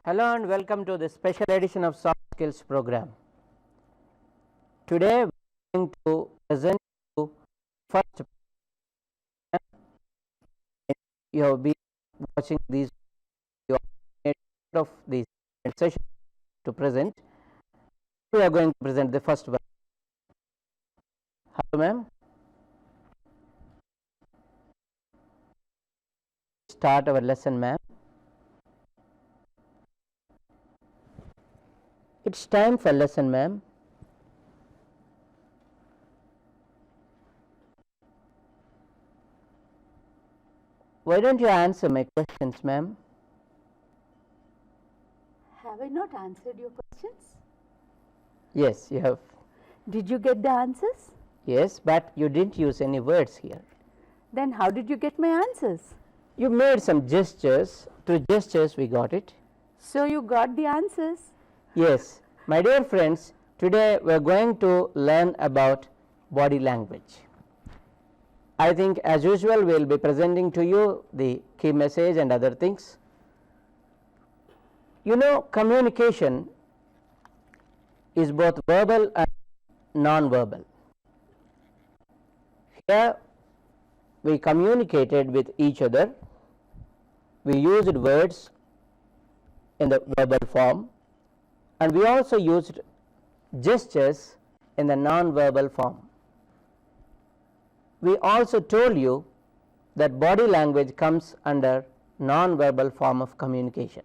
Hello and welcome to the special edition of Soft Skills program. Today we are going to present you first. You have been watching these of these sessions to present. We are going to present the first one. Hello, ma'am. Start our lesson, ma'am. It's time for lesson, ma'am. Why don't you answer my questions, ma'am? Have I not answered your questions? Yes, you have. Did you get the answers? Yes, but you didn't use any words here. Then how did you get my answers? You made some gestures. Through gestures we got it. So you got the answers? Yes. My dear friends, today we are going to learn about body language. I think as usual we will be presenting to you the key message and other things. You know, communication is both verbal and non-verbal. Here we communicated with each other. We used words in the verbal form, and we also used gestures in the non-verbal form. We also told you that body language comes under non-verbal form of communication.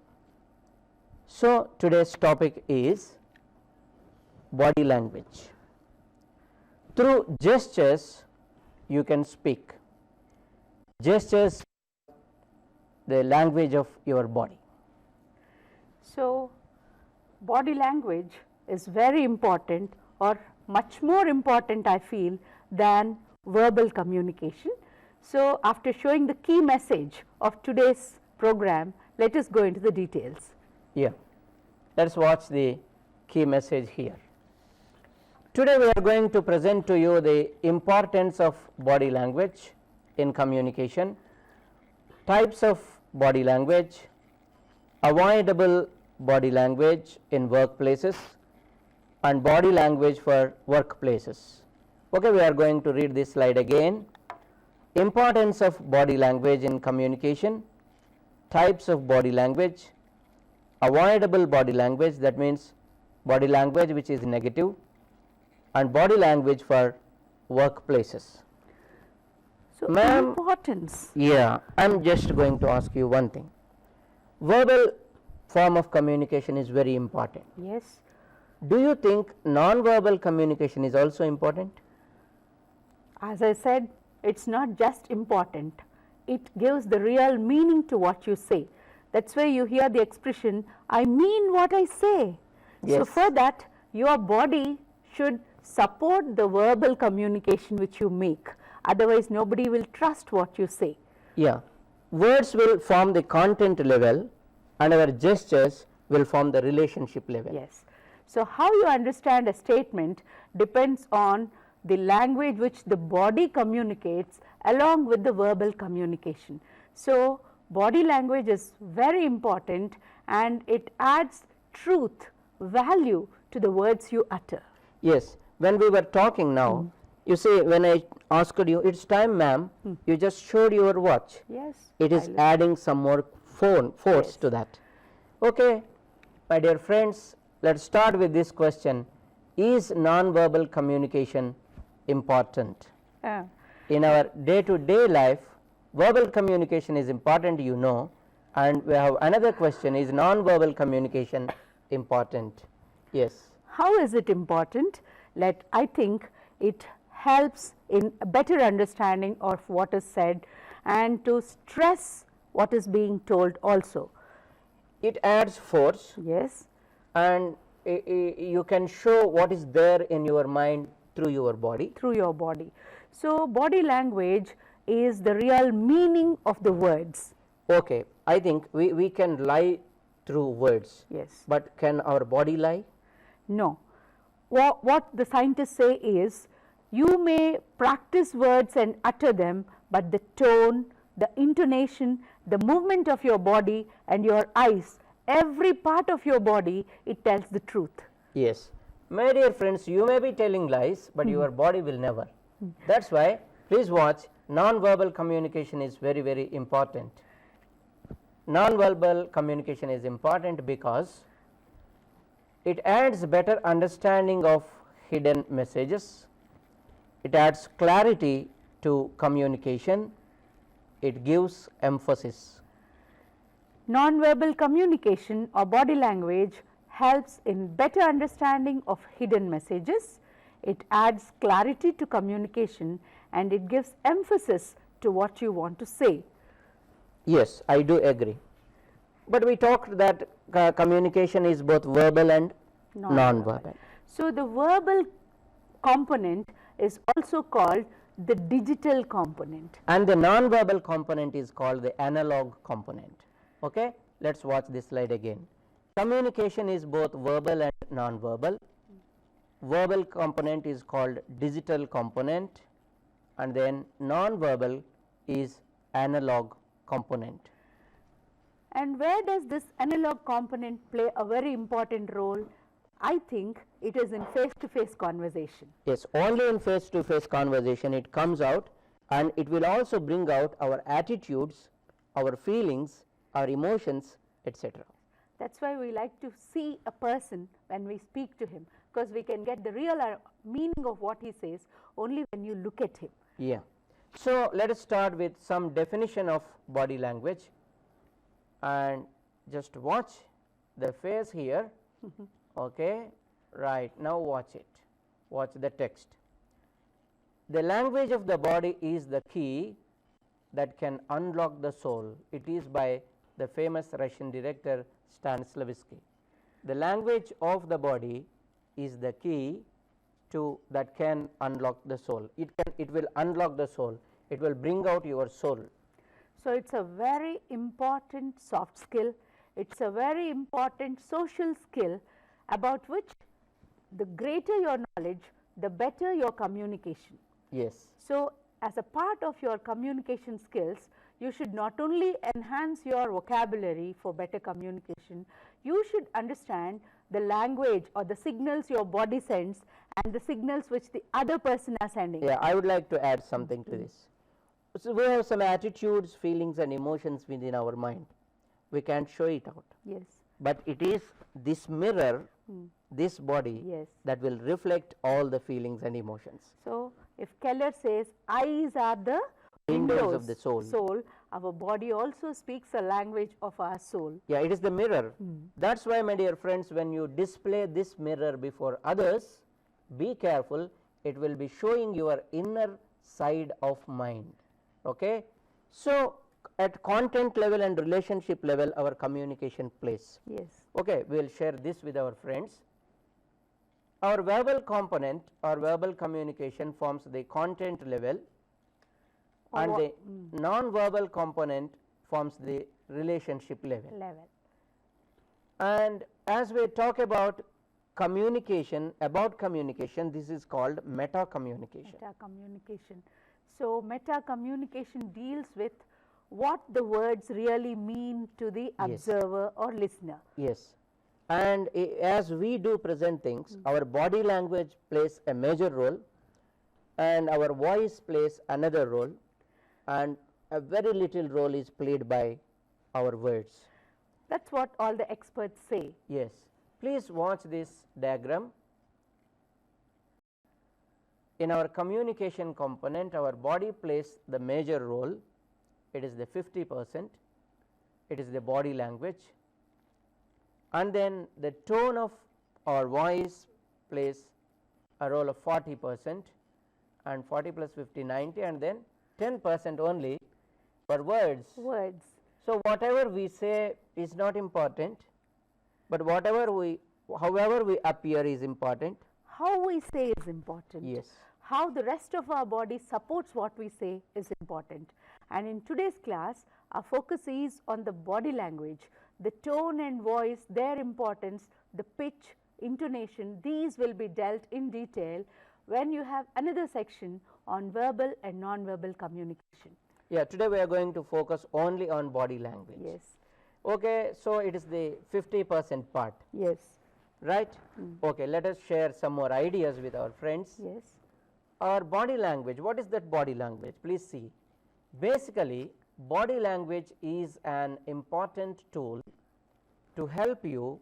So today's topic is body language. Through gestures you can speak. Gestures, the language of your body. So body language is very important, or much more important I feel, than verbal communication. So after showing the key message of today's program, let us go into the details. Yeah, let us watch the key message here. Today we are going to present to you the importance of body language in communication, types of body language, avoidable body language in workplaces, and body language for workplaces. Okay, we are going to read this slide again. Importance of body language in communication, types of body language, avoidable body language, that means body language which is negative, and body language for workplaces. So Ma'am, importance. Yeah, I am just going to ask you one thing. Verbal form of communication is very important. Yes. Do you think non-verbal communication is also important? As I said, it's not just important, it gives the real meaning to what you say. That's why you hear the expression, I mean what I say. Yes. So for that, your body should support the verbal communication which you make. Otherwise, nobody will trust what you say. Yeah, words will form the content level and our gestures will form the relationship level. Yes. So how you understand a statement depends on the language which the body communicates along with the verbal communication. So body language is very important, and it adds truth, value to the words you utter. Yes, when we were talking now, you see, when I asked you, it's time ma'am, you just showed your watch. Yes. It is adding some more force to that. Okay, my dear friends, let us start with this question. Is non-verbal communication important? In our day-to-day life, verbal communication is important, you know, and we have another question, is non-verbal communication important? Yes. How is it important? I think it helps in a better understanding of what is said and to stress what is being told also. It adds force. Yes. And you can show what is there in your mind through your body. Through your body. So body language is the real meaning of the words. Okay, I think we can lie through words. Yes. But can our body lie? No. What the scientists say is, you may practice words and utter them, but the tone, the intonation, the movement of your body and your eyes, every part of your body, it tells the truth. Yes. My dear friends, you may be telling lies, but your body will never. That is why please watch, non-verbal communication is very, very important. Non-verbal communication is important because it adds better understanding of hidden messages, it adds clarity to communication, it gives emphasis. Non-verbal communication or body language helps in better understanding of hidden messages, it adds clarity to communication, and it gives emphasis to what you want to say. Yes, I do agree. But we talked that communication is both verbal and non-verbal. So, the verbal component is also called the digital component. And the non-verbal component is called the analog component. Okay? Let us watch this slide again. Communication is both verbal and non-verbal. Verbal component is called digital component, and then non-verbal is analog component. And where does this analog component play a very important role? I think it is in face-to-face conversation. Yes, only in face-to-face conversation it comes out, and it will also bring out our attitudes, our feelings, our emotions, etc. That is why we like to see a person when we speak to him, because we can get the real meaning of what he says only when you look at him. Yeah. So, let us start with some definition of body language, and just watch the face here. Okay, right, now watch it, watch the text. The language of the body is the key that can unlock the soul. It is by the famous Russian director Stanislavski. The language of the body is the key to that can unlock the soul. It will unlock the soul, it will bring out your soul. So, it is a very important soft skill, it is a very important social skill about which the greater your knowledge, the better your communication. Yes. So, as a part of your communication skills, you should not only enhance your vocabulary for better communication, you should understand the language or the signals your body sends and the signals which the other person are sending. Yeah, I would like to add something to this. So, we have some attitudes, feelings and emotions within our mind. We can't show it out. Yes. But it is this mirror, this body, Yes. that will reflect all the feelings and emotions. So, if Keller says eyes are the Windows of the soul. Our body also speaks a language of our soul. Yeah, it is the mirror. That is why, my dear friends, when you display this mirror before others, be careful, it will be showing your inner side of mind. Okay? So, at content level and relationship level, our communication plays. Yes. Okay, we will share this with our friends. Our verbal component or verbal communication forms the content level, and the non-verbal component forms the relationship level. And as we talk about communication, this is called meta communication. Meta communication. So, meta communication deals with what the words really mean to the observer or listener. Yes. And as we do present things, our body language plays a major role, and our voice plays another role, and a very little role is played by our words. That is what all the experts say. Yes. Please watch this diagram. In our communication component, our body plays the major role. It is the 50%, it is the body language, and then the tone of our voice plays a role of 40%, and 40 plus 50, 90, and then 10% only for words. So, whatever we say is not important, but however we appear is important. How we say is important. Yes. How the rest of our body supports what we say is important. And in today's class, our focus is on the body language, the tone and voice, their importance, the pitch, intonation. These will be dealt in detail when you have another section on verbal and non-verbal communication. Yeah, today we are going to focus only on body language. Yes. Okay, so it is the 50% part, Yes. right? Okay, let us share some more ideas with our friends. Yes. Our body language, what is that body language? Please see. Basically, body language is an important tool to help you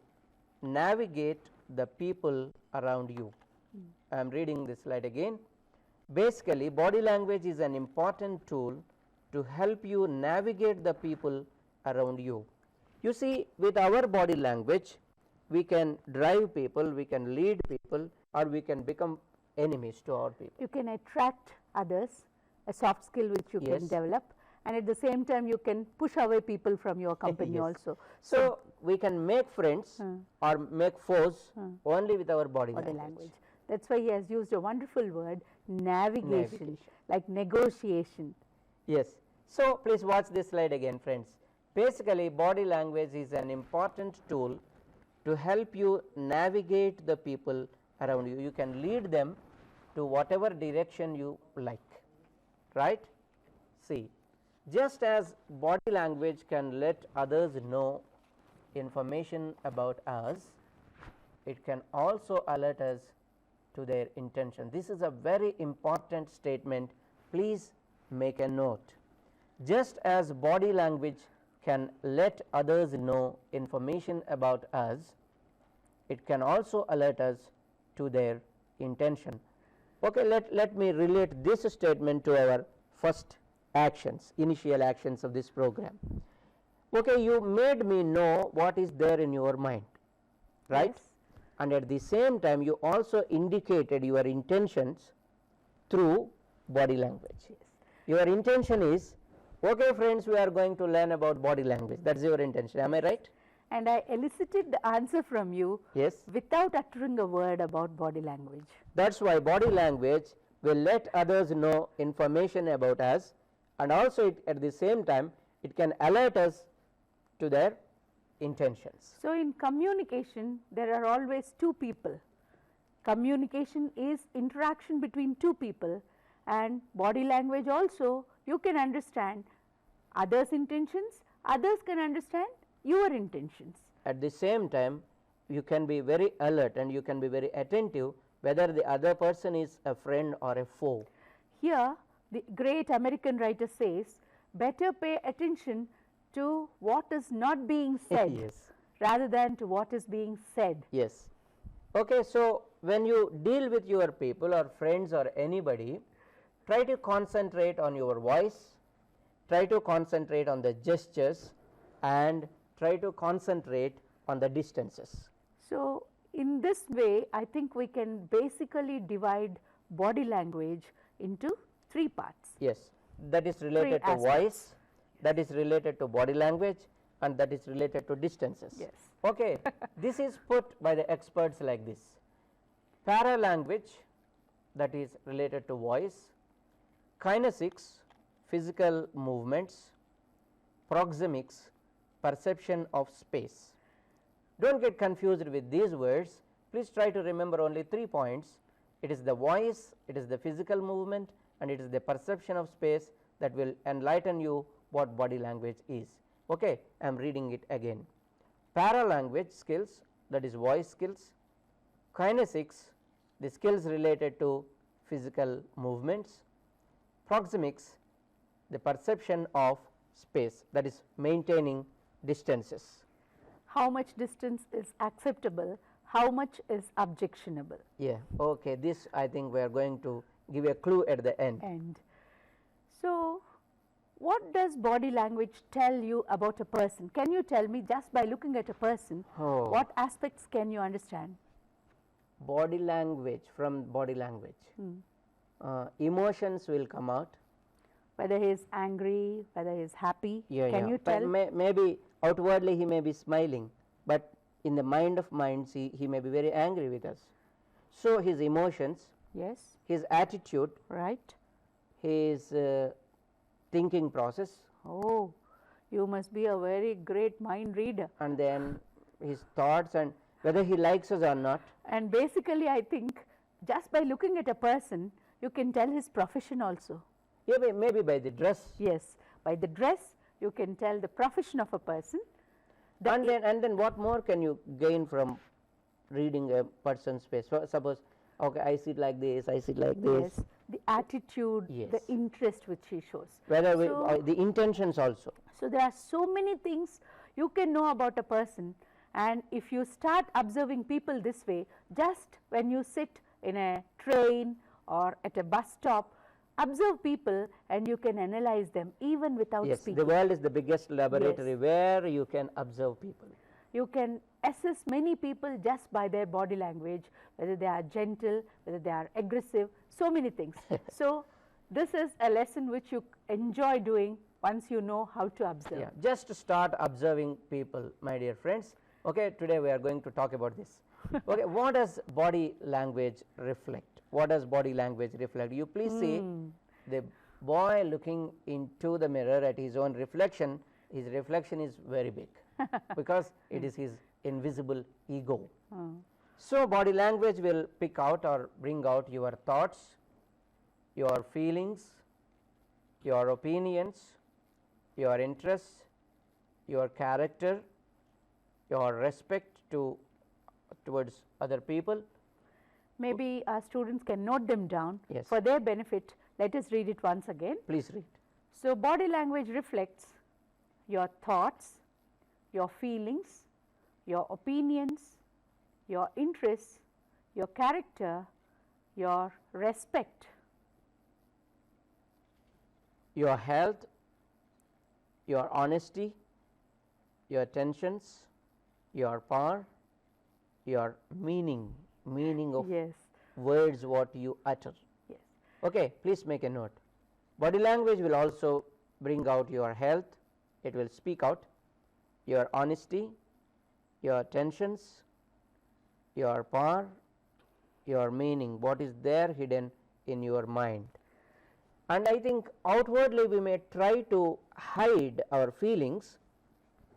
navigate the people around you. I am reading this slide again. Basically, body language is an important tool to help you navigate the people around you. You see, with our body language, we can drive people, we can lead people, or we can become enemies to our people. You can attract others, a soft skill which you Yes. can develop, and at the same time you can push away people from your company Yes. also. So, we can make friends or make foes only with our body Body language. language. That's why he has used a wonderful word, navigation, like negotiation. Yes. So, please watch this slide again, friends. Basically, body language is an important tool to help you navigate the people around you. You can lead them to whatever direction you like, right? See, just as body language can let others know information about us, it can also alert us to their intention. This is a very important statement. Please make a note. Just as body language can let others know information about us, it can also alert us to their intention. Okay, let me relate this statement to our first actions, initial actions of this program. Okay, you made me know what is there in your mind, right? Yes. And at the same time you also indicated your intentions through body language. Yes. Your intention is, okay friends, we are going to learn about body language. That is your intention, am I right? And I elicited the answer from you Yes. without uttering a word about body language. That is why body language will let others know information about us, and also at the same time it can alert us to their intentions. So, in communication there are always two people. Communication is interaction between two people, and body language also you can understand others' intentions, others can understand your intentions. At the same time you can be very alert and you can be very attentive whether the other person is a friend or a foe. Here the great American writer says, better pay attention to what is not being said Yes. rather than to what is being said. Yes. Okay, so when you deal with your people or friends or anybody, try to concentrate on your voice, try to concentrate on the gestures, and try to concentrate on the distances. So, in this way I think we can basically divide body language into three parts. Yes, that is related to aspects. voice, that is related to body language, and that is related to distances. Yes. Okay, this is put by the experts like this. Paralanguage, that is related to voice, kinesics, physical movements, proxemics, perception of space. Do not get confused with these words, please try to remember only 3 points. It is the voice, it is the physical movement, and it is the perception of space that will enlighten you what body language is. Okay, I am reading it again. Paralanguage skills, that is voice skills, kinesics, the skills related to physical movements, proxemics, the perception of space, that is maintaining distances. How much distance is acceptable, how much is objectionable. Yeah, okay, this I think we are going to give a clue at the end. And so, what does body language tell you about a person? Can you tell me, just by looking at a person, Oh. what aspects can you understand? Body language, from body language, emotions will come out. Whether he is angry, whether he is happy, Yeah, can yeah. you But tell? maybe outwardly he may be smiling, but in the mind of minds he may be very angry with us. So, his emotions, Yes, his attitude, right. his thinking process, Oh, you must be a very great mind reader. and then his thoughts, and whether he likes us or not. And basically I think just by looking at a person, you can tell his profession also. Yeah, maybe by the dress. Yes, by the dress you can tell the profession of a person. And then what more can you gain from reading a person's face? So suppose, okay, I sit like this, I sit like this. Yes, the attitude, Yes. the interest which he shows. Whether So- the intentions also. So there are so many things you can know about a person, and if you start observing people this way, just when you sit in a train or at a bus stop, observe people and you can analyze them even without Yes, speaking. the world is the biggest laboratory where you can observe people. You can assess many people just by their body language, whether they are gentle, whether they are aggressive, so many things. So this is a lesson which you enjoy doing once you know how to observe. Yeah, just start observing people, my dear friends. Okay, today we are going to talk about this. Okay, what does body language reflect? What does body language reflect? You please see the boy looking into the mirror at his own reflection. His reflection is very big because it is his invisible ego. So body language will pick out or bring out your thoughts, your feelings, your opinions, your interests, your character, your respect towards other people. Maybe our students can note them down. Yes. For their benefit, let us read it once again. Please read. So body language reflects your thoughts, your feelings, your opinions, your interests, your character, your respect, Your health, your honesty, your tensions, your power, your meaning of yes, words what you utter. yes, Okay, please make a note. Body language will also bring out your health, it will speak out your honesty, your tensions, your power, your meaning, what is there hidden in your mind. And I think outwardly we may try to hide our feelings,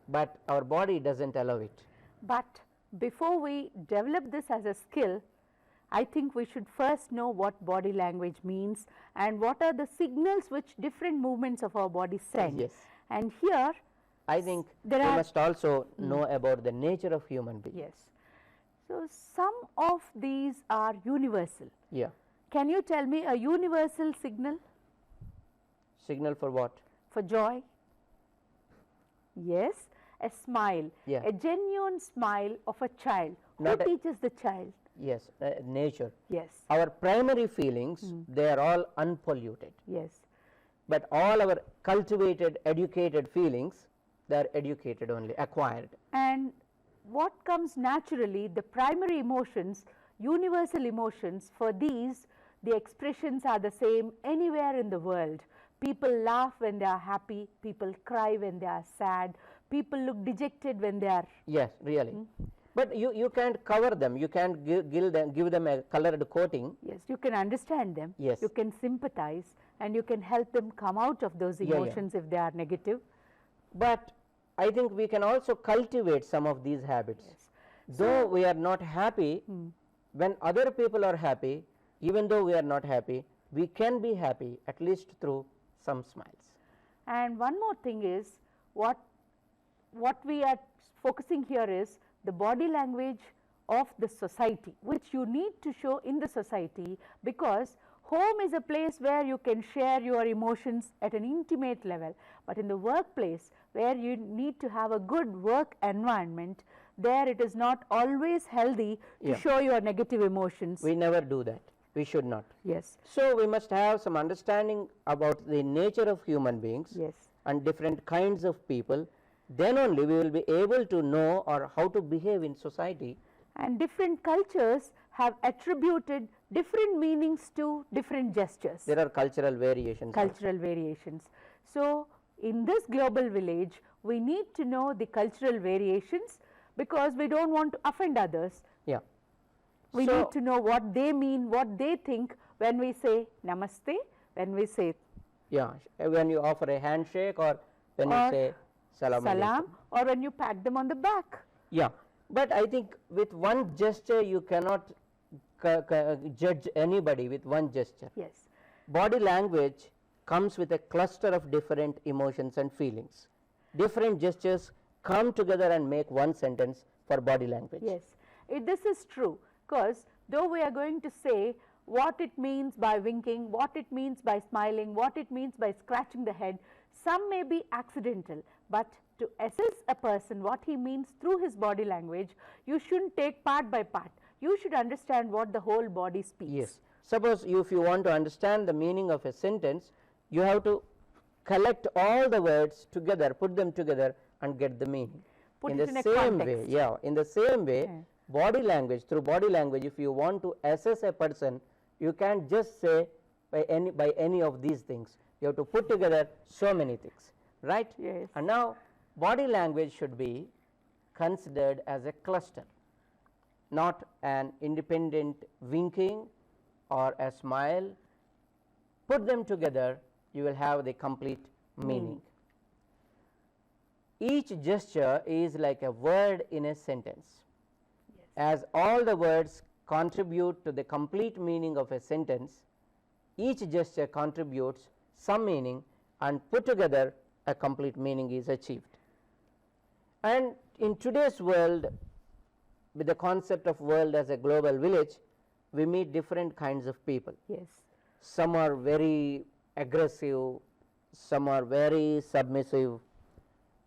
but our body doesn't allow it. But before we develop this as a skill, I think we should first know what body language means and what are the signals which different movements of our body send. Yes. And here, I think there we are- must also know about the nature of human being. yes. So some of these are universal. Yeah. Can you tell me a universal signal Signal for what? for joy? Yes, a smile, Yeah. a genuine smile of a child. Not Who a- teaches the child? Yes, nature. Yes, Our primary feelings, they are all unpolluted. yes. But all our cultivated, educated feelings, they are educated only, acquired. And what comes naturally, the primary emotions, universal emotions, for these, the expressions are the same anywhere in the world. People laugh when they are happy, people cry when they are sad, people look dejected when they are. Yes, really. But you can't cover them, you can't give them a colored coating. Yes, you can understand them, Yes. you can sympathize, and you can help them come out of those Yeah, yeah. emotions if they are negative. But I think we can also cultivate some of these habits. Yes. Though we are not happy, when other people are happy, even though we are not happy, we can be happy at least through some smiles. And one more thing is, what we are focusing here is the body language of the society, which you need to show in the society, because home is a place where you can share your emotions at an intimate level, but in the workplace where you need to have a good work environment, there it is not always healthy to Yeah. show your negative emotions. We never do that, we should not. Yes, So we must have some understanding about the nature of human beings yes. and different kinds of people, then only we will be able to know or how to behave in society. And different cultures have attributed different meanings to different gestures. There are cultural variations. Cultural variations. So in this global village, we need to know the cultural variations, because we don't want to offend others. Yeah. We So- need to know what they mean, what they think when we say namaste, when we say Yeah, when you offer a handshake or when you Or say salam alaikum. salam, or when you pat them on the back. Yeah, but I think with one gesture you cannot judge anybody with one gesture. Yes, Body language comes with a cluster of different emotions and feelings. Different gestures come together and make one sentence for body language. Yes, this is true, because though we are going to say what it means by winking, what it means by smiling, what it means by scratching the head, some may be accidental, but to assess a person what he means through his body language, you shouldn't take part by part. You should understand what the whole body speaks. Yes. Suppose if you want to understand the meaning of a sentence, you have to collect all the words together, put them together and get the meaning. Put in it the in a same context. way, yeah, in the same way, body language, through body language, if you want to assess a person, you can't just say by any of these things. You have to put together so many things, right? Yes. And now body language should be considered as a cluster, not an independent winking or a smile. Put them together, you will have the complete meaning. Each gesture is like a word in a sentence. Yes. As all the words contribute to the complete meaning of a sentence, each gesture contributes some meaning, and put together a complete meaning is achieved. And in today's world, with the concept of world as a global village, we meet different kinds of people. Yes. Some are very aggressive, some are very submissive,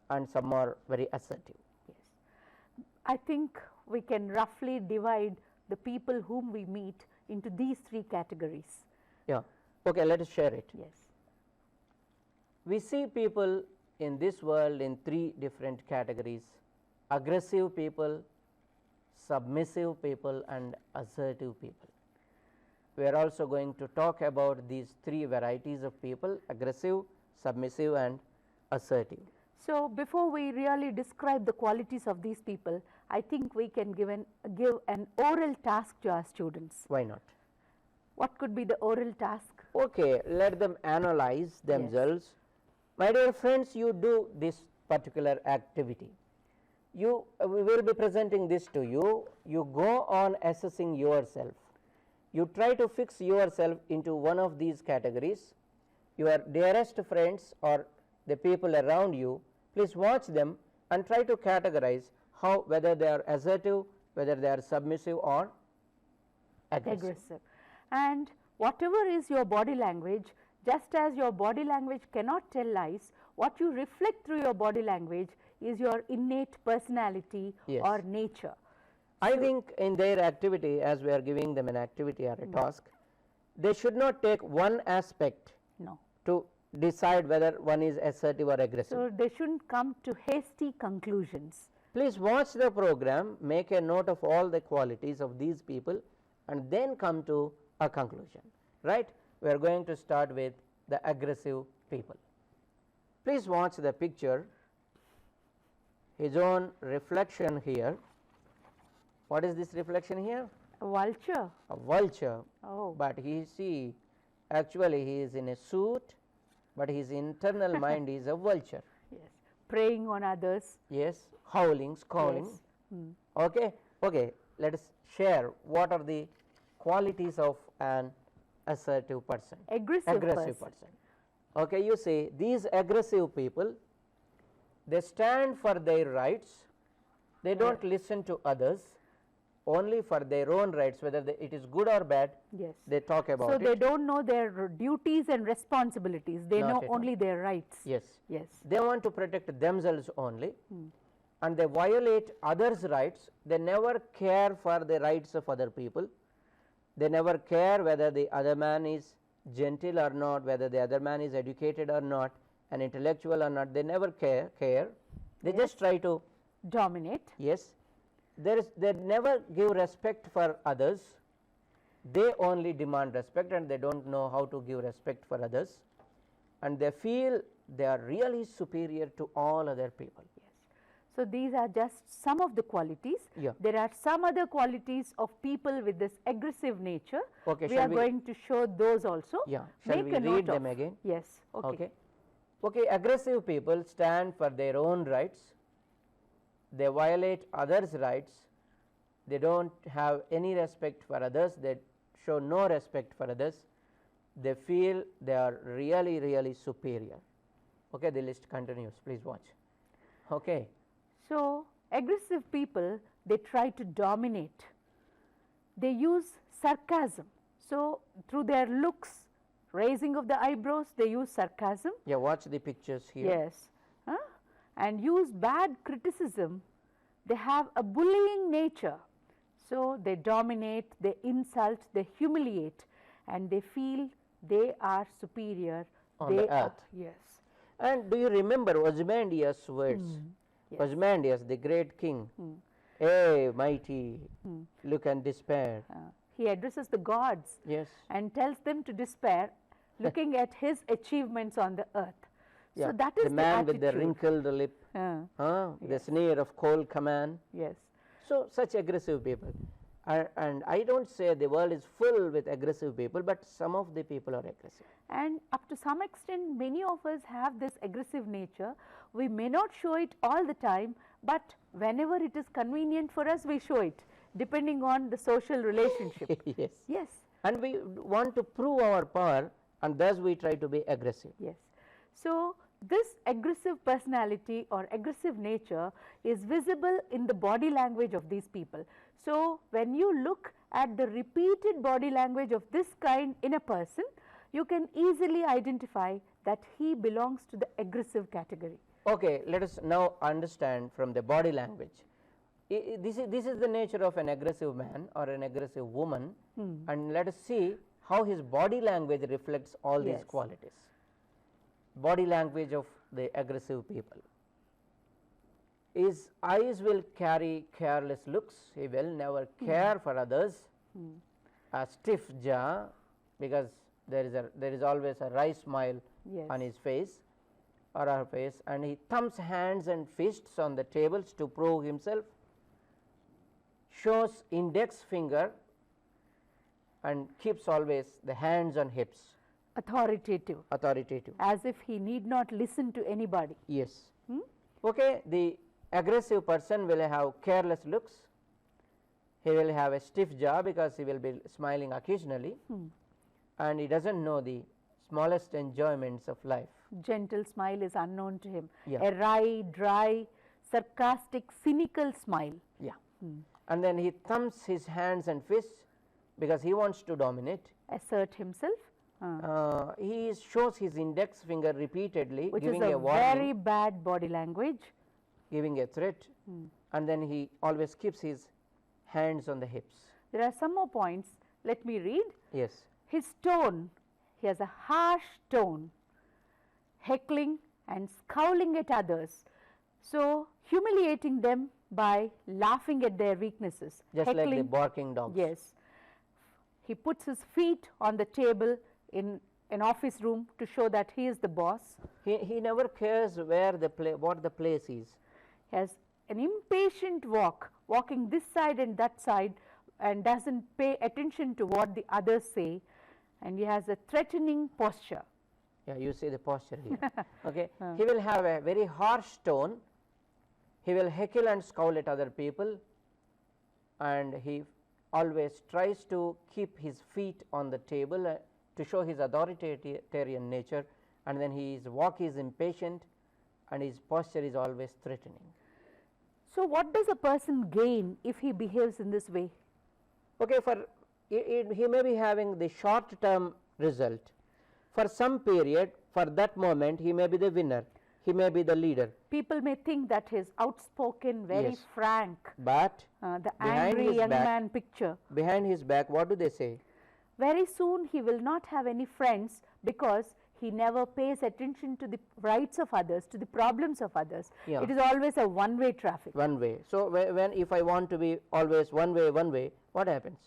and some are very assertive. Yes. I think we can roughly divide the people whom we meet into these three categories. Yeah. Okay, let us share it. Yes. We see people in this world in three different categories: aggressive people, submissive people, and assertive people. We are also going to talk about these three varieties of people: aggressive, submissive, and assertive. So, before we really describe the qualities of these people, I think we can give an oral task to our students. Why not? What could be the oral task? Okay, let them analyze themselves. My dear friends, you do this particular activity. We will be presenting this to you. You go on assessing yourself. You try to fix yourself into one of these categories. Your dearest friends or the people around you, please watch them and try to categorize whether they are assertive, whether they are submissive or aggressive. And whatever is your body language, just as your body language cannot tell lies, what you reflect through your body language is your innate personality or nature. I think in their activity, as we are giving them an activity or a task, they should not take one aspect to decide whether one is assertive or aggressive. So, they shouldn't come to hasty conclusions. Please watch the program, make a note of all the qualities of these people and then come to a conclusion, right? We are going to start with the aggressive people. Please watch the picture, his own reflection here. What is this reflection here? A vulture. A vulture. Oh. But actually he is in a suit, but his internal mind is a vulture. Yes. Preying on others. Yes, howling, scolding. Yes. Okay, let us share what are the qualities of an assertive person. Aggressive person. Okay, you see, these aggressive people, they stand for their rights. They don't listen to others, only for their own rights, whether it is good or bad. Yes. They talk about it. So, they don't know their duties and responsibilities. They know only their rights. Yes. Yes. They want to protect themselves only. And they violate others' rights. They never care for the rights of other people. They never care whether the other man is gentle or not, whether the other man is educated or not, an intellectual or not. They never care. They just try to dominate. Yes. They never give respect for others. They only demand respect, and they don't know how to give respect for others, and they feel they are really superior to all other people. Yes. So, these are just some of the qualities. Yeah. There are some other qualities of people with this aggressive nature. Okay, we are going to show those also. Yeah. Shall we read them again? Yes. Okay. Aggressive people stand for their own rights. They violate others' rights. They don't have any respect for others. They show no respect for others. They feel they are really, really superior. Okay, the list continues. Please watch. Okay. So, aggressive people, they try to dominate. They use sarcasm. So, through their looks, raising of the eyebrows, they use sarcasm. Yeah, watch the pictures here. Yes. And use bad criticism. They have a bullying nature. So, they dominate, they insult, they humiliate, and they feel they are superior. On the earth. Yes. And do you remember Ozymandias' words? Yes. Ozymandias, the great king. Hey, mighty, look and despair. He addresses the gods. Yes. And tells them to despair, looking at his achievements on the earth. Yeah. So, that is the man with the attitude. wrinkled lip, the sneer of cold command. Yes. So, such aggressive people. And I don't say the world is full with aggressive people, but some of the people are aggressive. And up to some extent, many of us have this aggressive nature. We may not show it all the time, but whenever it is convenient for us, we show it, depending on the social relationship. Yes. Yes. And we want to prove our power, and thus we try to be aggressive. Yes. So, this aggressive personality or aggressive nature is visible in the body language of these people. So, when you look at the repeated body language of this kind in a person, you can easily identify that he belongs to the aggressive category. Okay, let us now understand from the body language. This is the nature of an aggressive man or an aggressive woman, and let us see how his body language reflects all these Yes. qualities. Body language of the aggressive people. His eyes will carry careless looks, he will never care for others, a stiff jaw, because there is always a wry smile Yes. on his face or her face, and he thumps hands and fists on the tables to prove himself, shows index finger and keeps always the hands on hips. Authoritative, as if he need not listen to anybody. Yes. Okay, the aggressive person will have careless looks, he will have a stiff jaw because he will be smiling occasionally, and he does not know the smallest enjoyments of life. Gentle smile is unknown to him. Yeah. A wry, dry, sarcastic, cynical smile. Yeah. And then he thumps his hands and fists because he wants to dominate. Assert himself. He shows his index finger repeatedly, Which giving is a a warning, very bad body language. giving a threat, and then he always keeps his hands on the hips. There are some more points. Let me read. Yes. His tone, he has a harsh tone, heckling and scowling at others. So, humiliating them by laughing at their weaknesses. Just like the barking dogs. Yes. He puts his feet on the table in an office room to show that he is the boss. He never cares where what the place is. He has an impatient walk, walking this side and that side, and doesn't pay attention to what the others say, and he has a threatening posture. Yeah, you see the posture here. Okay. He will have a very harsh tone, he will heckle and scowl at other people, and he always tries to keep his feet on the table to show his authoritarian nature, and then his walk is impatient and his posture is always threatening. So, what does a person gain if he behaves in this way? Okay, he may be having the short term result. For some period, for that moment, he may be the winner, he may be the leader. People may think that he is outspoken, very Yes. frank, But the behind angry his young back- man picture. behind his back, what do they say? Very soon he will not have any friends because he never pays attention to the rights of others, to the problems of others. Yeah. It is always a one-way traffic. One way. So, when if I want to be always one way, what happens?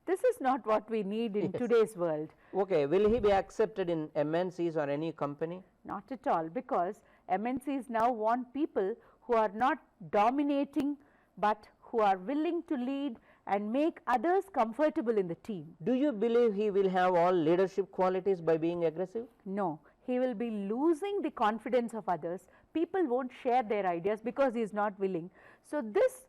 This is not what we need in today's world. Okay, will he be accepted in MNCs or any company? Not at all, because MNCs now want people who are not dominating, but who are willing to lead and make others comfortable in the team. Do you believe he will have all leadership qualities by being aggressive? No, he will be losing the confidence of others. People won't share their ideas because he is not willing. So, this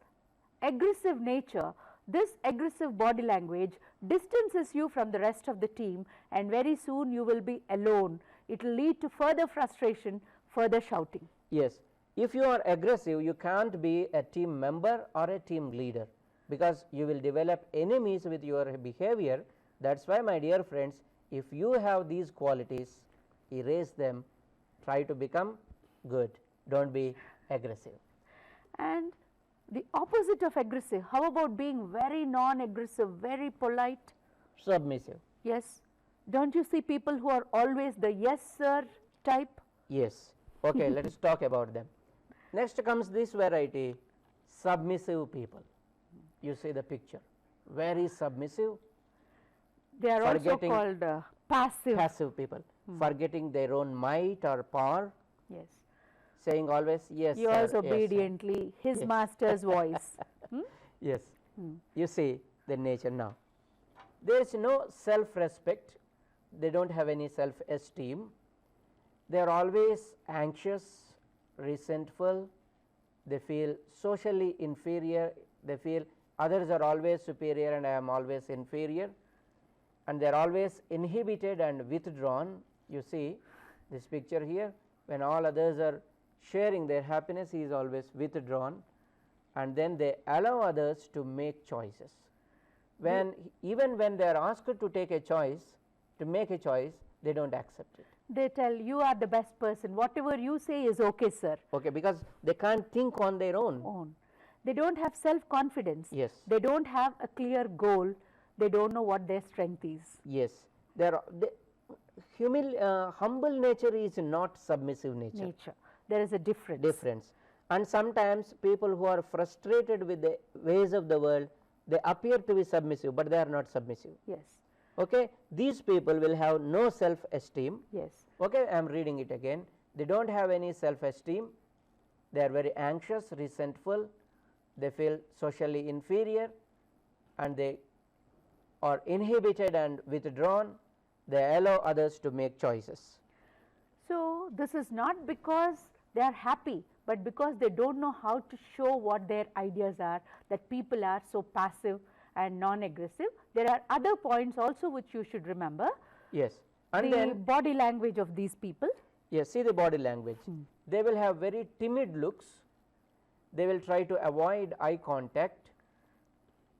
aggressive nature, this aggressive body language distances you from the rest of the team, and very soon you will be alone. It will lead to further frustration, further shouting. Yes. If you are aggressive, you can't be a team member or a team leader, because you will develop enemies with your behavior. That is why, my dear friends, if you have these qualities, erase them, try to become good, do not be aggressive. And the opposite of aggressive, how about being very non-aggressive, very polite? Submissive. Yes. Don't you see people who are always the yes sir type? Yes. Okay, let us talk about them. Next comes this variety, submissive people. You see the picture, very submissive. They are also Forgetting called passive. Passive people, forgetting their own might or power, Yes. saying always yes Yours sir, yes, sir. obediently, his Yes. master's voice. Yes. You see the nature now. There is no self-respect, they do not have any self-esteem, they are always anxious, resentful, they feel socially inferior, they feel others are always superior and I am always inferior, and they are always inhibited and withdrawn. You see this picture here, when all others are sharing their happiness, he is always withdrawn, and then they allow others to make choices. When even when they are asked to take a choice, to make a choice, they do not accept it. They tell you are the best person, whatever you say is okay sir. Okay, because they can't think on their own. They don't have self-confidence. Yes. They don't have a clear goal. They don't know what their strength is. Yes, humble nature is not submissive nature. There is a difference. And sometimes people who are frustrated with the ways of the world, they appear to be submissive, but they are not submissive. Yes. Okay, these people will have no self-esteem. Yes. Okay, I am reading it again. They don't have any self-esteem. They are very anxious, resentful. They feel socially inferior, and they are inhibited and withdrawn. They allow others to make choices. So this is not because they are happy, but because they don't know how to show what their ideas are, that people are so passive and non-aggressive. There are other points also which you should remember. Yes. And the then body language of these people. yes, see the body language. They will have very timid looks. They will try to avoid eye contact.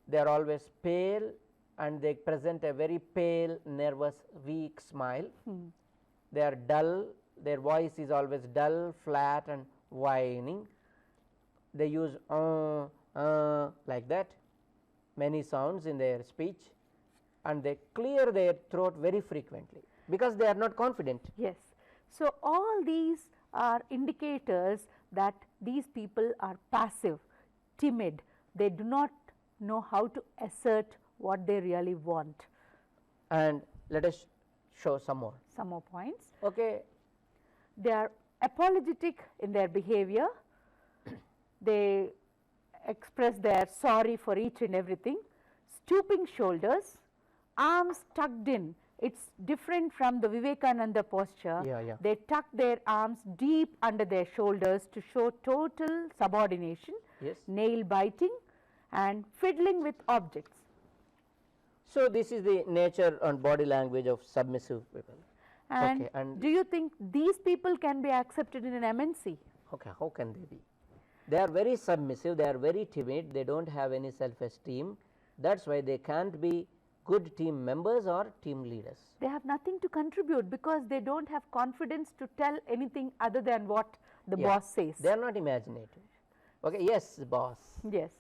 They are always pale, and they present a very pale, nervous, weak smile. They are dull. Their voice is always dull, flat and whining. They use like that, many sounds in their speech, and they clear their throat very frequently because they are not confident. Yes. So all these are indicators that these people are passive, timid. They do not know how to assert what they really want. And let us show some more. Some more points. Okay. They are apologetic in their behavior. They express their sorry for each and everything. Stooping shoulders, arms tucked in. It's different from the Vivekananda posture. Yeah. They tuck their arms deep under their shoulders to show total subordination. Yes. Nail biting and fiddling with objects. So this is the nature and body language of submissive people. And, okay, and do you think these people can be accepted in an MNC? okay, how can they be? They are very submissive, they are very timid, they don't have any self-esteem. That's why they can't be good team members or team leaders. They have nothing to contribute because they don't have confidence to tell anything other than what the boss says. They are not imaginative. Okay, yes, boss. Yes.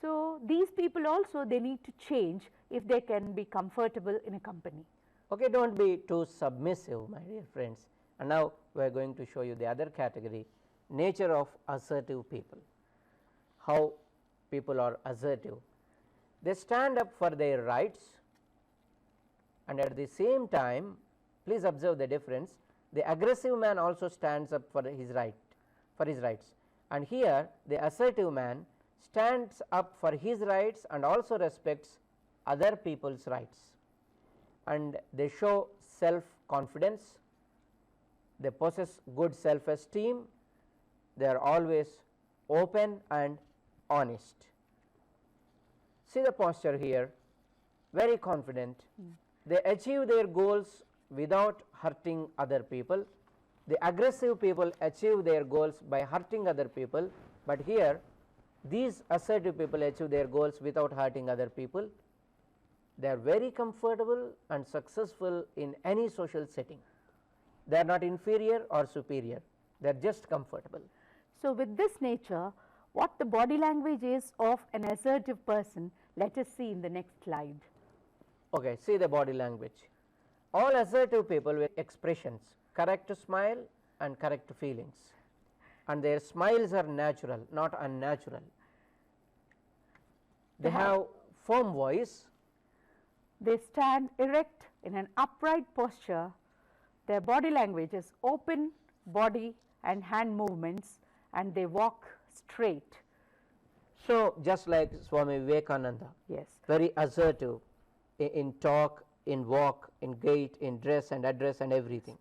So these people also, they need to change if they can be comfortable in a company. Okay, don't be too submissive, my dear friends. And now we are going to show you the other category, nature of assertive people. How people are assertive. They stand up for their rights, and at the same time, please observe the difference, the aggressive man also stands up for his rights, and here the assertive man stands up for his rights and also respects other people's rights, and they show self confidence, they possess good self esteem, they are always open and honest. See the posture here, very confident. They achieve their goals without hurting other people. The aggressive people achieve their goals by hurting other people, but here these assertive people achieve their goals without hurting other people. They are very comfortable and successful in any social setting. They are not inferior or superior, they are just comfortable. So, with this nature, what the body language is of an assertive person, let us see in the next slide. Okay, see the body language. All assertive people with expressions, correct smile and correct feelings, and their smiles are natural, not unnatural. They have firm voice. They stand erect in an upright posture. Their body language is open body and hand movements, and they walk straight. So, just like Swami Vivekananda, Yes. very assertive in talk, in walk, in gait, in dress and address and everything.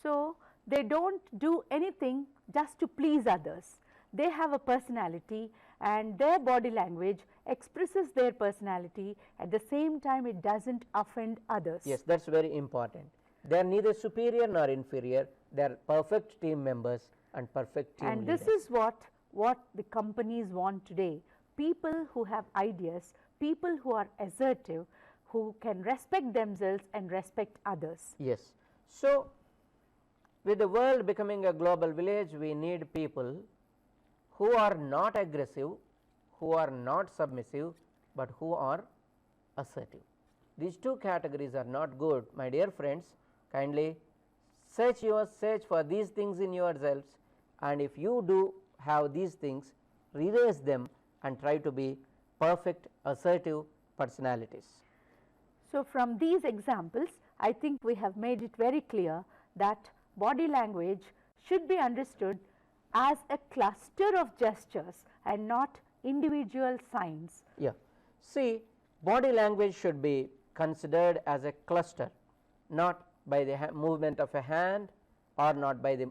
So, they don't do anything just to please others. They have a personality, and their body language expresses their personality. At the same time, it doesn't offend others. Yes, that is very important. They are neither superior nor inferior, they are perfect team members and perfect team And leaders. this is what the companies want today. People who have ideas, people who are assertive, who can respect themselves and respect others. Yes. So, with the world becoming a global village, we need people who are not aggressive, who are not submissive, but who are assertive. These two categories are not good. My dear friends, kindly search for these things in yourselves, and if you do have these things, erase them and try to be perfect assertive personalities. So, from these examples, I think we have made it very clear that body language should be understood as a cluster of gestures and not individual signs. Yeah. See, body language should be considered as a cluster, not by the movement of a hand or not by the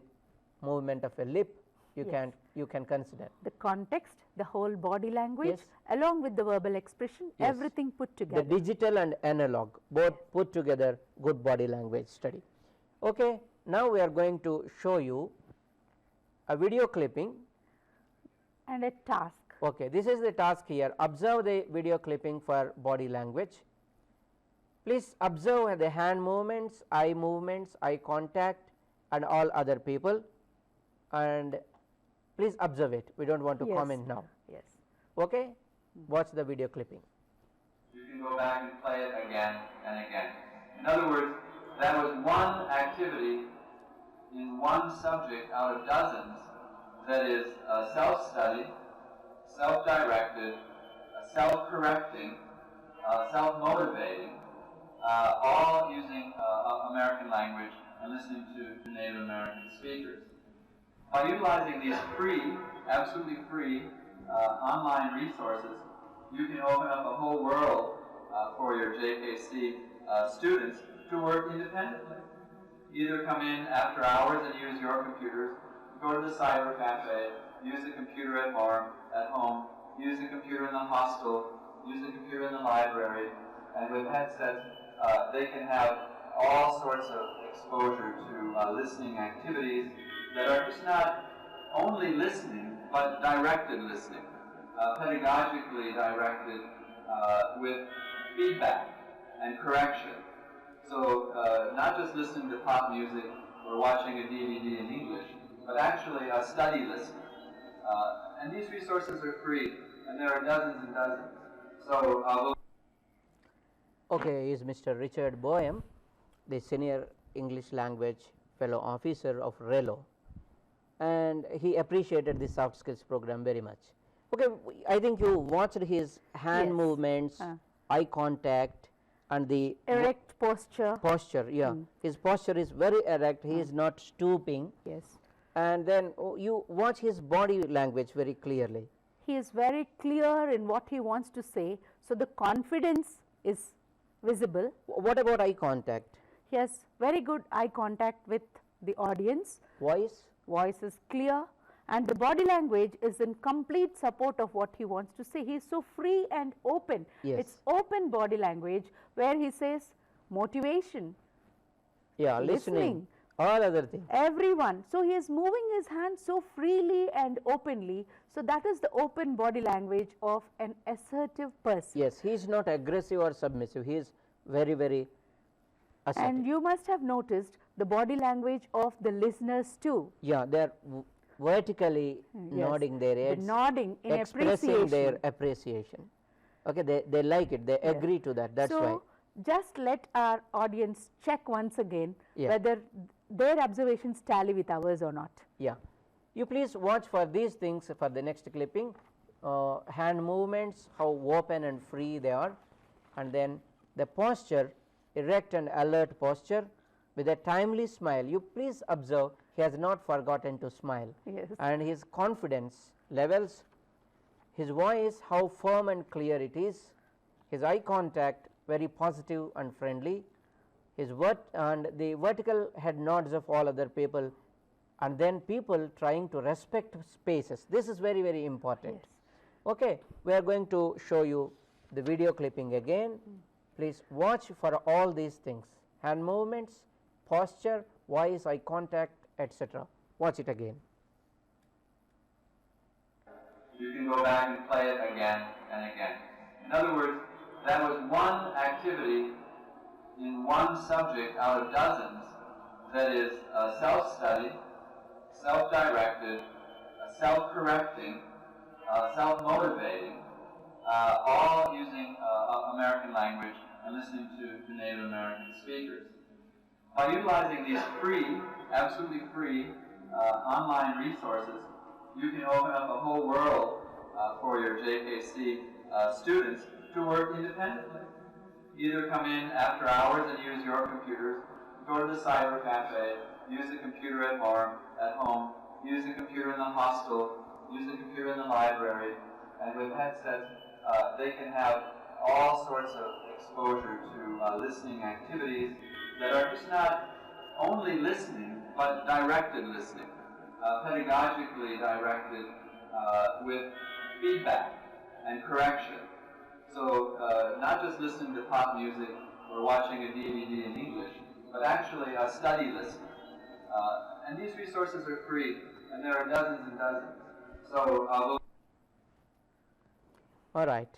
movement of a lip. You can consider The context, the whole body language, Yes. along with the verbal expression, Yes. everything put the together. digital and analog both put together, good body language study. Okay, now we are going to show you a video clipping. And a task. Okay, this is the task here. Observe the video clipping for body language. Please observe the hand movements, eye contact and all other people, and please observe it. We do not want to Yes. comment now. Yes. Okay, watch the video clipping. You can go back and play it again and again. In other words, that was one activity in one subject out of dozens that is self-study, self-directed, self-correcting, self-motivating, all using American language and listening to Native American speakers. By utilizing these free, absolutely free online resources, you can open up a whole world for your JKC students to work independently. Either come in after hours and use your computers, go to the cyber cafe, use the computer at home, use the computer in the hostel, use the computer in the library, and with headsets they can have all sorts of exposure to listening activities that are just not only listening, but directed listening, pedagogically directed with feedback and correction. So not just listening to pop music or watching a DVD in English, but actually study listening. And these resources are free, and there are dozens and dozens. So we'll Okay, is Mr. Richard Boehm, the senior English language fellow officer of RELO, and he appreciated the soft skills program very much. Okay, I think you watched his hand Yes. movements, eye contact and the Erect posture. posture. Yeah, his posture is very erect, he is not stooping, Yes. and then you watch his body language very clearly. He is very clear in what he wants to say, so the confidence is visible. What about eye contact? He has very good eye contact with the audience. Voice? Voice is clear, and the body language is in complete support of what he wants to say. He is so free and open. Yes. It's open body language where he says motivation, Yeah, listening, all other things. Everyone. So he is moving his hands so freely and openly. So that is the open body language of an assertive person. Yes, he is not aggressive or submissive, he is very, very assertive. And you must have noticed the body language of the listeners too. Yeah, they are vertically nodding their heads, nodding in expressing their appreciation. Okay, they like it, they agree to that, that's why. So just let our audience check once again Yeah. whether their observations tally with ours or not. Yeah, you please watch for these things for the next clipping. Hand movements, how open and free they are, and then the posture, erect and alert posture with a timely smile. You please observe he has not forgotten to smile. Yes. And his confidence levels, his voice how firm and clear it is, his eye contact very positive and friendly, his and the vertical head nods of all other people, and then people trying to respect spaces. This is very, very important. Yes. Okay, we are going to show you the video clipping again. Please watch for all these things: hand movements, posture, voice, eye contact, etc. Watch it again. You can go back and play it again and again. In other words, that was one activity in one subject out of dozens that is self-study, self-directed, self-correcting, self-motivating, all using American language and listening to Native American speakers. By utilizing these free, absolutely free online resources, you can open up a whole world for your JKC students to work independently. Either come in after hours and use your computers, go to the cyber cafe, use the computer at home, use the computer in the hostel, use the computer in the library, and with headsets they can have all sorts of exposure to listening activities that are just not only listening, but directed listening, pedagogically directed with feedback and correction. So not just listening to pop music or watching a DVD in English, but actually study listening. And these resources are free, and there are dozens and dozens. So All right.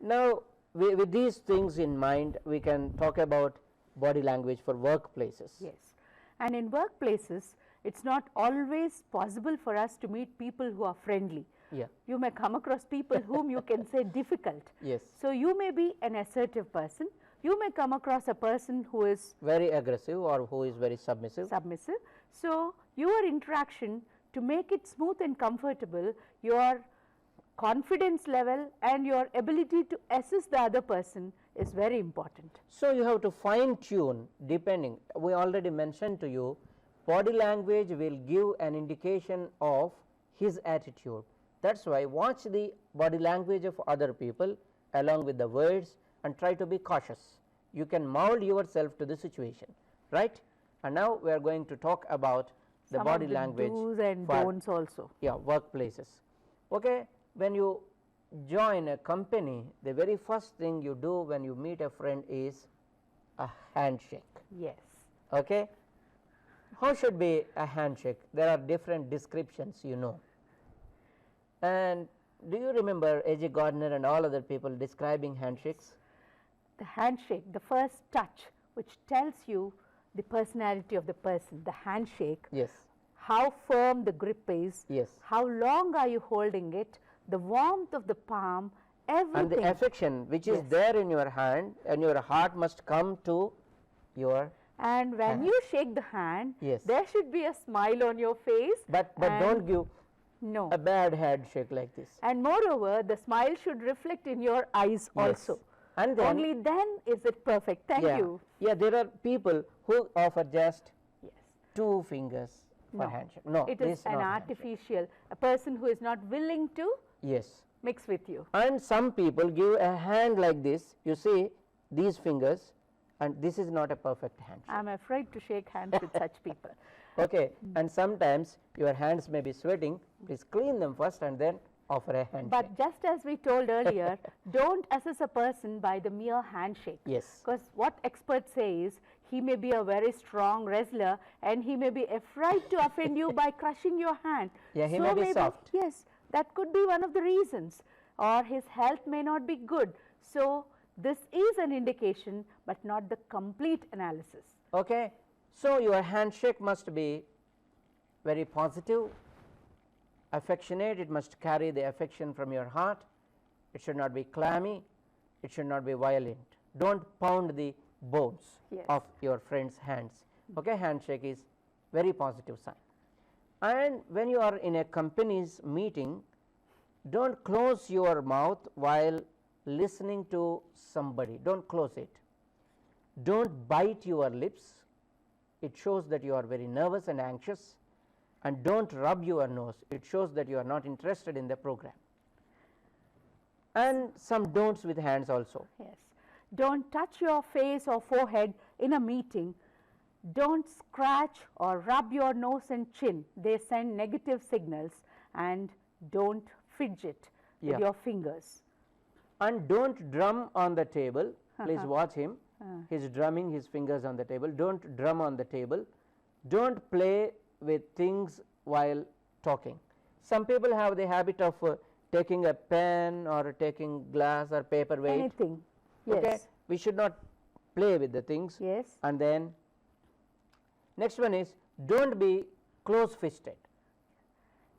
Now, with these things in mind, we can talk about body language for workplaces. Yes. And in workplaces, it's not always possible for us to meet people who are friendly. Yeah. You may come across people whom you can say difficult. Yes. So you may be an assertive person. You may come across a person who is Very aggressive or who is very submissive. So your interaction, to make it smooth and comfortable, your confidence level and your ability to assess the other person is very important. So you have to fine tune depending. We already mentioned to you, body language will give an indication of his attitude. That's why watch the body language of other people along with the words and try to be cautious. You can mold yourself to the situation, right? And now we are going to talk about the Some body of the language do's and for don'ts also. workplaces. Okay, when you join a company, the very first thing you do when you meet a friend is a handshake. Yes. Okay, how should be a handshake? There are different descriptions, you know. And do you remember A.J. Gardner and all other people describing handshakes? The handshake, the first touch, which tells you the personality of the person, the handshake, Yes. how firm the grip is, Yes. how long are you holding it, the warmth of the palm, everything. And the affection which is there in your hand, and your heart must come to your And when you shake the hand, Yes. there should be a smile on your face. but and don't give no. a bad handshake like this. And moreover, the smile should reflect in your eyes also. Yes. And then Only then is it perfect. Thank you. Yeah, there are people who offer just Yes. 2 fingers for No. handshake. No, It this is an not handshake. artificial, a person who is not willing to Yes. mix with you. And some people give a hand like this, you see these fingers, and this is not a perfect handshake. I am afraid to shake hands with such people. Okay, and sometimes your hands may be sweating, please clean them first and then offer a handshake. But just as we told earlier, don't assess a person by the mere handshake. Yes. Because what experts say is he may be a very strong wrestler and he may be afraid to offend you by crushing your hand. Yeah, he So may be maybe, soft. Yes, that could be one of the reasons. Or his health may not be good. So this is an indication but not the complete analysis. Okay. So your handshake must be very positive, affectionate, it must carry the affection from your heart, it should not be clammy, it should not be violent. Don't pound the bones Yes. of your friend's hands. Okay, handshake is very positive sign. And when you are in a company's meeting, don't close your mouth while listening to somebody, don't close it. Don't bite your lips, it shows that you are very nervous and anxious. And don't rub your nose, it shows that you are not interested in the program. And some don'ts with hands also. Yes. Don't touch your face or forehead in a meeting. Don't scratch or rub your nose and chin. They send negative signals. And don't fidget Yeah. with your fingers. And don't drum on the table, please watch him, he is drumming his fingers on the table. Don't drum on the table. Don't play with things while talking. Some people have the habit of taking a pen or taking glass or paperweight. Anything. Yes. Okay? We should not play with the things. Yes. And then next one is don't be close fisted.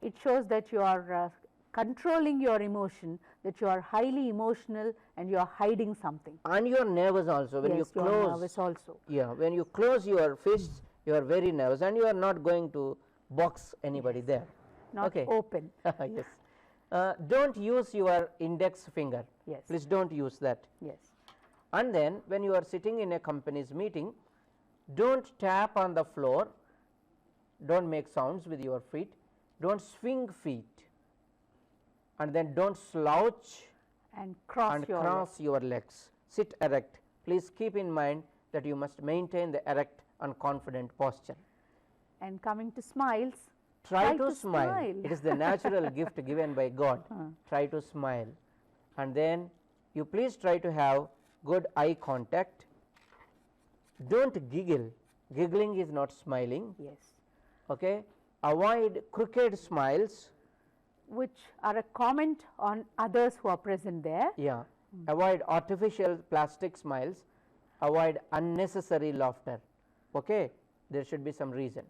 It shows that you are controlling your emotion, that you are highly emotional and you are hiding something. And you are nervous also when Yes, you you are close. nervous also. Yeah, when you close your fists, you are very nervous and you are not going to box anybody there. Not Okay. open. Yes. Don't use your index finger. Yes. Please don't use that. Yes. And then when you are sitting in a company's meeting, don't tap on the floor, don't make sounds with your feet, don't swing feet, and then don't slouch And cross and your cross your legs. Sit erect. Please keep in mind that you must maintain the erect and confident posture. And coming to smiles, Try to smile. It is the natural gift given by God. Try to smile. And then you please try to have good eye contact. Don't giggle. Giggling is not smiling. Yes. Okay. Avoid crooked smiles. Which are a comment on others who are present there. Yeah. Avoid artificial plastic smiles. Avoid unnecessary laughter. Okay. There should be some reason.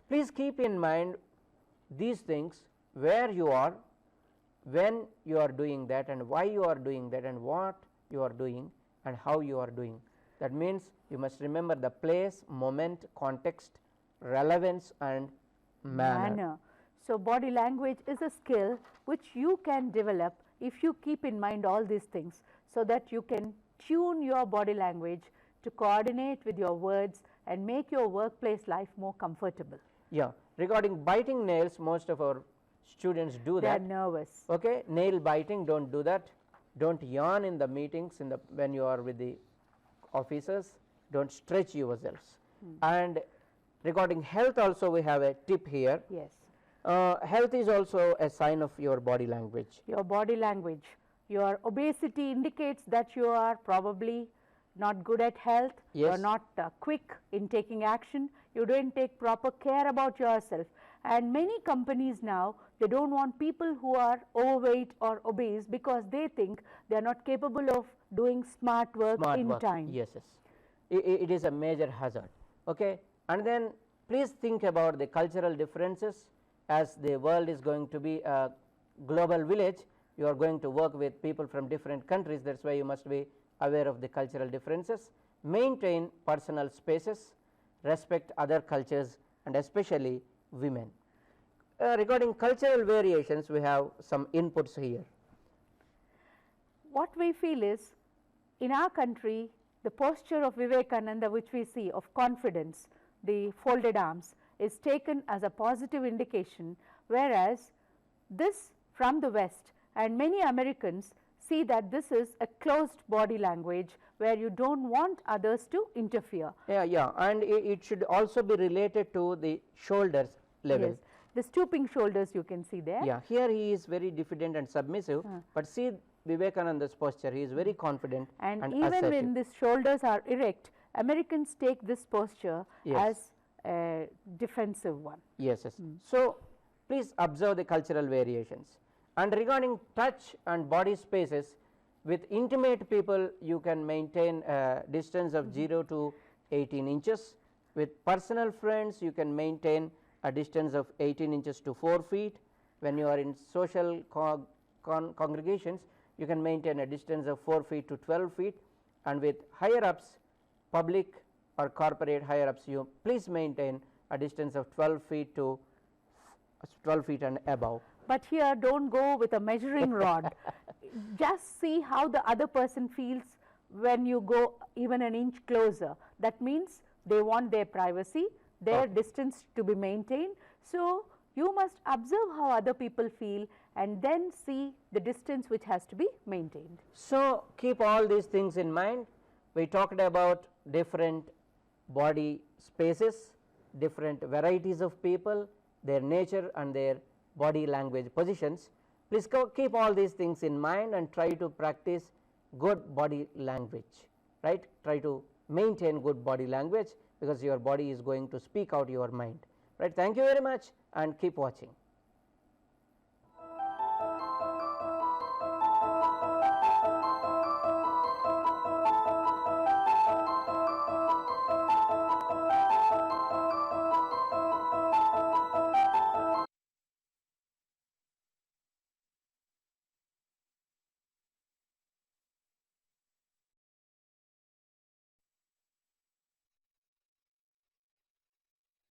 Please keep in mind these things, where you are, when you are doing that, and why you are doing that, and what you are doing, and how you are doing. That means you must remember the place, moment, context, relevance, and manner. So body language is a skill which you can develop if you keep in mind all these things, so that you can tune your body language to coordinate with your words and make your workplace life more comfortable. Yeah. Regarding biting nails, most of our students do They are that. nervous. Okay. Nail biting, don't do that. Don't yawn in the meetings when you are with the officers. Don't stretch yourselves. And regarding health also, we have a tip here. Yes. Health is also a sign of your body language. Your body language, your obesity indicates that you are probably not good at health, you are Yes. not quick in taking action, you don't take proper care about yourself. And many companies now, they don't want people who are overweight or obese because they think they are not capable of doing smart work Smart in work. time. Yes, yes. It is a major hazard. Okay. And then please think about the cultural differences. As the world is going to be a global village, you are going to work with people from different countries. That's why you must be aware of the cultural differences. Maintain personal spaces, respect other cultures, and especially women. Regarding cultural variations, we have some inputs here. What we feel is, in our country, the posture of Vivekananda, which we see of confidence, the folded arms, is taken as a positive indication, whereas this from the West and many Americans see that this is a closed body language where you don't want others to interfere. Yeah, and it should also be related to the shoulders level. Yes. The stooping shoulders you can see there. Yeah, here he is very diffident and submissive, but see Vivekananda's posture, he is very confident And and even assertive. when these shoulders are erect, Americans take this posture Yes. as a defensive one. Yes, yes. So, please observe the cultural variations. And regarding touch and body spaces, with intimate people you can maintain a distance of 0 to 18 inches. With personal friends you can maintain a distance of 18 inches to 4 feet. When you are in social congregations you can maintain a distance of 4 feet to 12 feet, and with higher ups, public or corporate higher ups, you please maintain a distance of 12 feet to 12 feet and above. But here don't go with a measuring rod, just see how the other person feels when you go even an inch closer. That means they want their privacy, their distance to be maintained. So, you must observe how other people feel and then see the distance which has to be maintained. So, keep all these things in mind. We talked about different body spaces, different varieties of people, their nature and their body language positions. Please keep all these things in mind and try to practice good body language, right. Try to maintain good body language, because your body is going to speak out your mind, right. Thank you very much and keep watching.